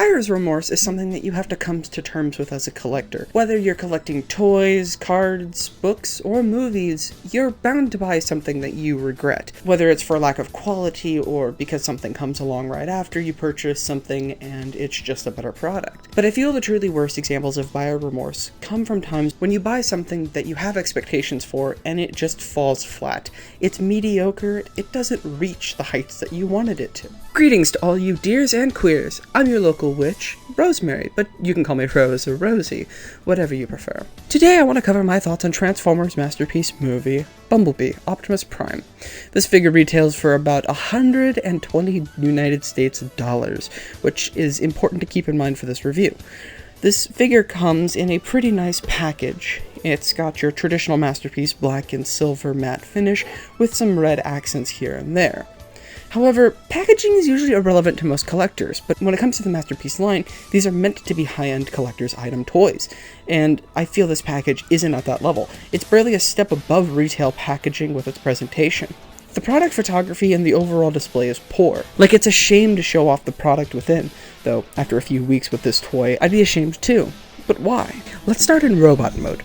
Buyer's remorse is something that you have to come to terms with as a collector. Whether you're collecting toys, cards, books, or movies, you're bound to buy something that you regret. Whether it's for lack of quality or because something comes along right after you purchase something and it's just a better product. But I feel the truly worst examples of buyer remorse come from times when you buy something that you have expectations for and it just falls flat. It's mediocre, it doesn't reach the heights that you wanted it to. Greetings to all you dears and queers. I'm your local witch, Rosemary, but you can call me Rose or Rosie, whatever you prefer. Today I want to cover my thoughts on Transformers' masterpiece movie, Bumblebee, Optimus Prime. This figure retails for about 120 United States dollars, which is important to keep in mind for this review. This figure comes in a pretty nice package. It's got your traditional masterpiece black and silver matte finish with some red accents here and there. However, packaging is usually irrelevant to most collectors, but when it comes to the masterpiece line, these are meant to be high-end collector's item toys, and I feel this package isn't at that level. It's barely a step above retail packaging with its presentation. The product photography and the overall display is poor. Like, it's a shame to show off the product within, though after a few weeks with this toy, I'd be ashamed too. But why? Let's start in robot mode.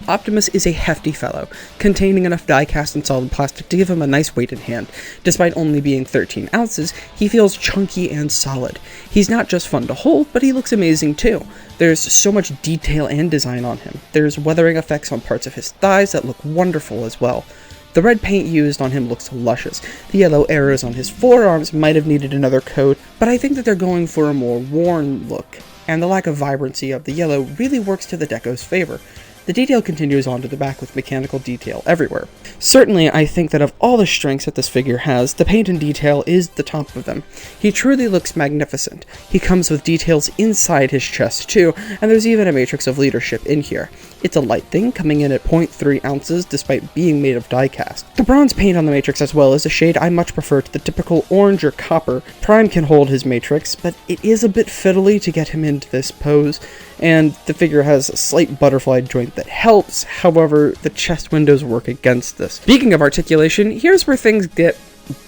Optimus is a hefty fellow, containing enough die-cast and solid plastic to give him a nice weight in hand. Despite only being 13 ounces, he feels chunky and solid. He's not just fun to hold, but he looks amazing too. There's so much detail and design on him. There's weathering effects on parts of his thighs that look wonderful as well. The red paint used on him looks luscious. The yellow arrows on his forearms might have needed another coat, but I think that they're going for a more worn look, and the lack of vibrancy of the yellow really works to the deco's favor. The detail continues on to the back with mechanical detail everywhere. Certainly, I think that of all the strengths that this figure has, the paint and detail is the top of them. He truly looks magnificent. He comes with details inside his chest too, and there's even a matrix of leadership in here. It's a light thing, coming in at 0.3 ounces despite being made of die-cast. The bronze paint on the matrix as well is a shade I much prefer to the typical orange or copper. Prime can hold his matrix, but it is a bit fiddly to get him into this pose, and the figure has a slight butterfly joint that helps, however, the chest windows work against this. Speaking of articulation, here's where things get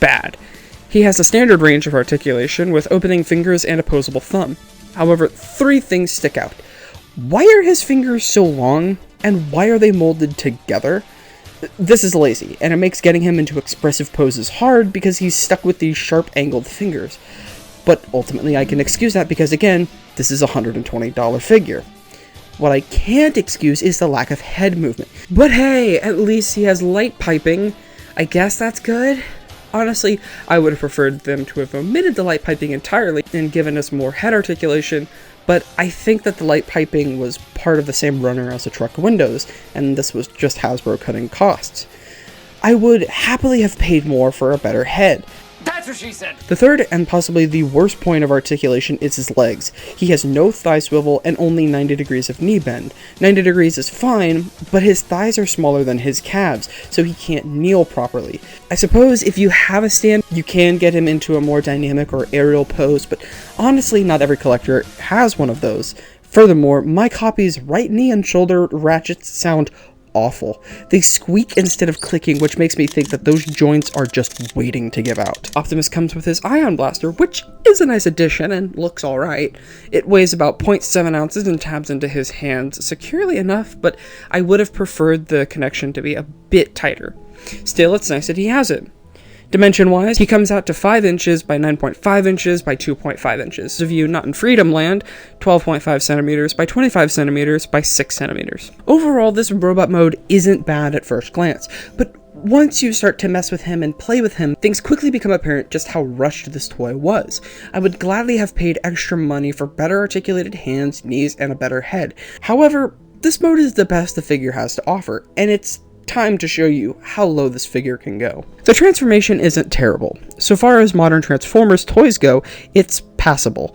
bad. He has a standard range of articulation with opening fingers and opposable thumb. However, three things stick out. Why are his fingers so long, and why are they molded together? This is lazy, and it makes getting him into expressive poses hard because he's stuck with these sharp angled fingers. But ultimately I can excuse that because, again, this is a $120 figure. What I can't excuse is the lack of head movement. But hey, at least he has light piping. I guess that's good? Honestly, I would have preferred them to have omitted the light piping entirely and given us more head articulation, but I think that the light piping was part of the same runner as the truck windows, and this was just Hasbro cutting costs. I would happily have paid more for a better head. That's what she said! The third, and possibly the worst point of articulation, is his legs. He has no thigh swivel and only 90 degrees of knee bend. 90 degrees is fine, but his thighs are smaller than his calves, so he can't kneel properly. I suppose if you have a stand, you can get him into a more dynamic or aerial pose, but honestly, not every collector has one of those. Furthermore, my copy's right knee and shoulder ratchets sound awful. They squeak instead of clicking, which makes me think that those joints are just waiting to give out. Optimus comes with his ion blaster, which is a nice addition and looks alright. It weighs about 0.7 ounces and tabs into his hands securely enough, but I would have preferred the connection to be a bit tighter. Still, it's nice that he has it. Dimension-wise, he comes out to 5 inches by 9.5 inches by 2.5 inches. Of you not in Freedom Land, 12.5 centimeters by 25 centimeters by 6 centimeters. Overall, this robot mode isn't bad at first glance, but once you start to mess with him and play with him, things quickly become apparent just how rushed this toy was. I would gladly have paid extra money for better articulated hands, knees, and a better head. However, this mode is the best the figure has to offer, and it's time to show you how low this figure can go. The transformation isn't terrible. So far as modern Transformers toys go, it's passable.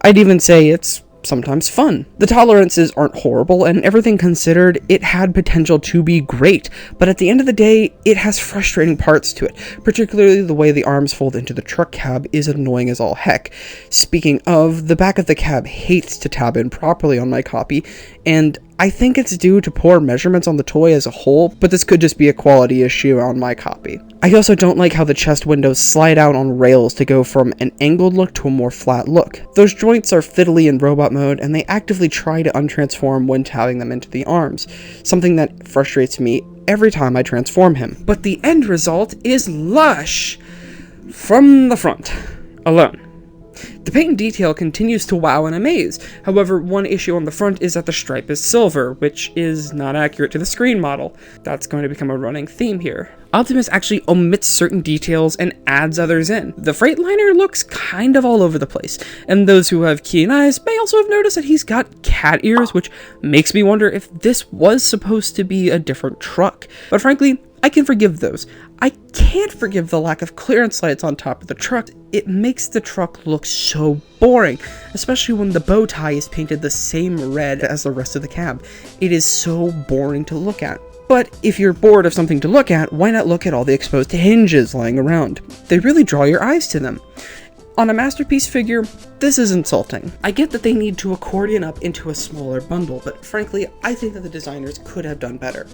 I'd even say it's sometimes fun. The tolerances aren't horrible, and everything considered, it had potential to be great, but at the end of the day, it has frustrating parts to it, particularly the way the arms fold into the truck cab is annoying as all heck. Speaking of, the back of the cab hates to tab in properly on my copy, and I think it's due to poor measurements on the toy as a whole, but this could just be a quality issue on my copy. I also don't like how the chest windows slide out on rails to go from an angled look to a more flat look. Those joints are fiddly in robot mode, and they actively try to untransform when tabbing them into the arms, something that frustrates me every time I transform him. But the end result is lush from the front alone. The paint and detail continues to wow and amaze. However, one issue on the front is that the stripe is silver, which is not accurate to the screen model. That's going to become a running theme here. Optimus actually omits certain details and adds others in. The Freightliner looks kind of all over the place, and those who have keen eyes may also have noticed that he's got cat ears, which makes me wonder if this was supposed to be a different truck. But frankly, I can forgive those. I can't forgive the lack of clearance lights on top of the truck. It makes the truck look so boring, especially when the bow tie is painted the same red as the rest of the cab. It is so boring to look at. But if you're bored of something to look at, why not look at all the exposed hinges lying around? They really draw your eyes to them. On a masterpiece figure, this is insulting. I get that they need to accordion up into a smaller bundle, but frankly, I think that the designers could have done better.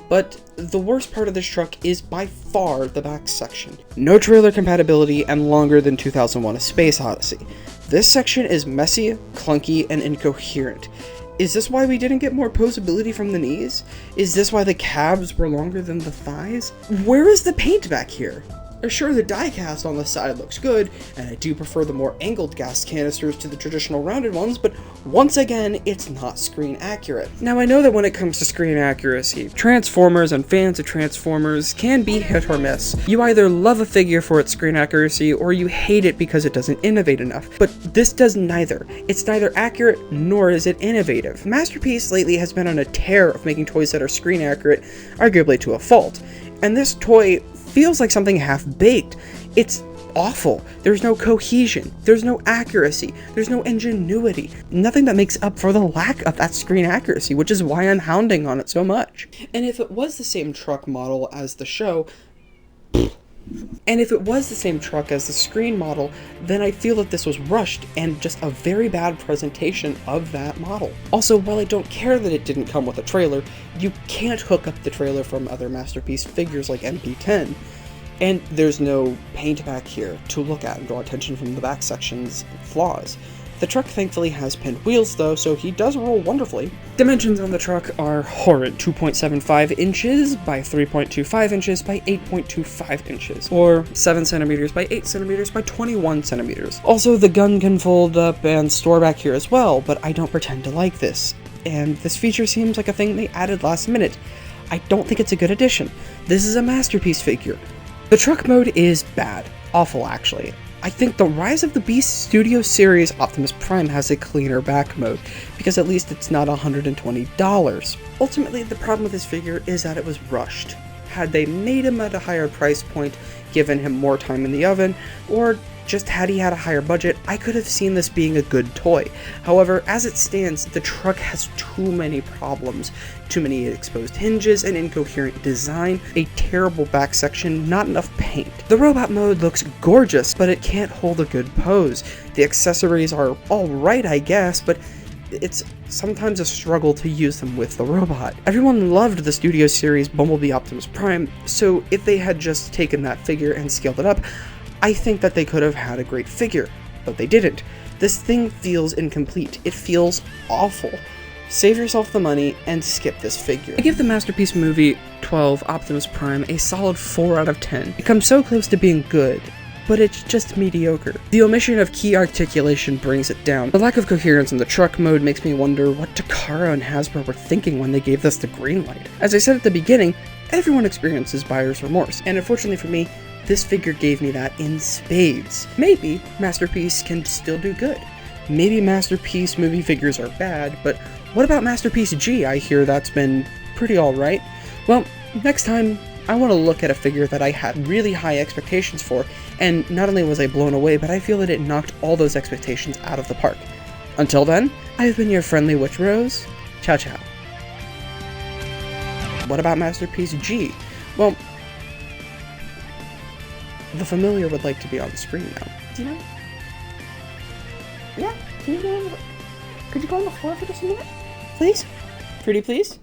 But the worst part of this truck is by far the back section. No trailer compatibility and longer than 2001: A Space Odyssey. This section is messy, clunky, and incoherent. Is this why we didn't get more posability from the knees? Is this why the cabs were longer than the thighs? Where is the paint back here? Sure, the die-cast on the side looks good, and I do prefer the more angled gas canisters to the traditional rounded ones, but once again, it's not screen accurate. Now, I know that when it comes to screen accuracy, Transformers and fans of Transformers can be hit or miss. You either love a figure for its screen accuracy, or you hate it because it doesn't innovate enough. But this does neither. It's neither accurate, nor is it innovative. Masterpiece lately has been on a tear of making toys that are screen accurate, arguably to a fault. And this toy feels like something half-baked. It's awful. There's no cohesion. There's no accuracy. There's no ingenuity. Nothing that makes up for the lack of that screen accuracy, which is why I'm hounding on it so much. And if it was the same truck model as the show, screen model, then I feel that this was rushed and just a very bad presentation of that model. Also, while I don't care that it didn't come with a trailer, you can't hook up the trailer from other Masterpiece figures like MP10. And there's no paint back here to look at and draw attention from the back section's flaws. The truck thankfully has pinned wheels though, so he does roll wonderfully. Dimensions on the truck are horrid: 2.75 inches by 3.25 inches by 8.25 inches, or 7 centimeters by 8 centimeters by 21 centimeters. Also, the gun can fold up and store back here as well, but I don't pretend to like this. And this feature seems like a thing they added last minute. I don't think it's a good addition. This is a Masterpiece figure. The truck mode is bad. Awful, actually. I think the Rise of the Beast Studio Series Optimus Prime has a cleaner back mode, because at least it's not $120. Ultimately, the problem with this figure is that it was rushed. Had they made him at a higher price point, given him more time in the oven, or just had he had a higher budget, I could have seen this being a good toy. However, as it stands, the truck has too many problems. Too many exposed hinges, an incoherent design, a terrible back section, not enough paint. The robot mode looks gorgeous, but it can't hold a good pose. The accessories are alright, I guess, but it's sometimes a struggle to use them with the robot. Everyone loved the Studio Series Bumblebee Optimus Prime, so if they had just taken that figure and scaled it up, I think that they could have had a great figure, but they didn't. This thing feels incomplete. It feels awful. Save yourself the money and skip this figure. I give the Masterpiece Movie 12 Optimus Prime a solid 4 out of 10. It comes so close to being good, but it's just mediocre. The omission of key articulation brings it down. The lack of coherence in the truck mode makes me wonder what Takara and Hasbro were thinking when they gave this the green light. As I said at the beginning, everyone experiences buyer's remorse, and unfortunately for me, this figure gave me that in spades. Maybe Masterpiece can still do good. Maybe Masterpiece movie figures are bad, but what about Masterpiece G? I hear that's been pretty alright. Well, next time, I want to look at a figure that I had really high expectations for, and not only was I blown away, but I feel that it knocked all those expectations out of the park. Until then, I've been your friendly Witch Rose. Ciao ciao. What about Masterpiece G? Well, the familiar would like to be on the screen now. Do you know? Yeah? Could you go on the floor for just a minute? Please? Pretty please?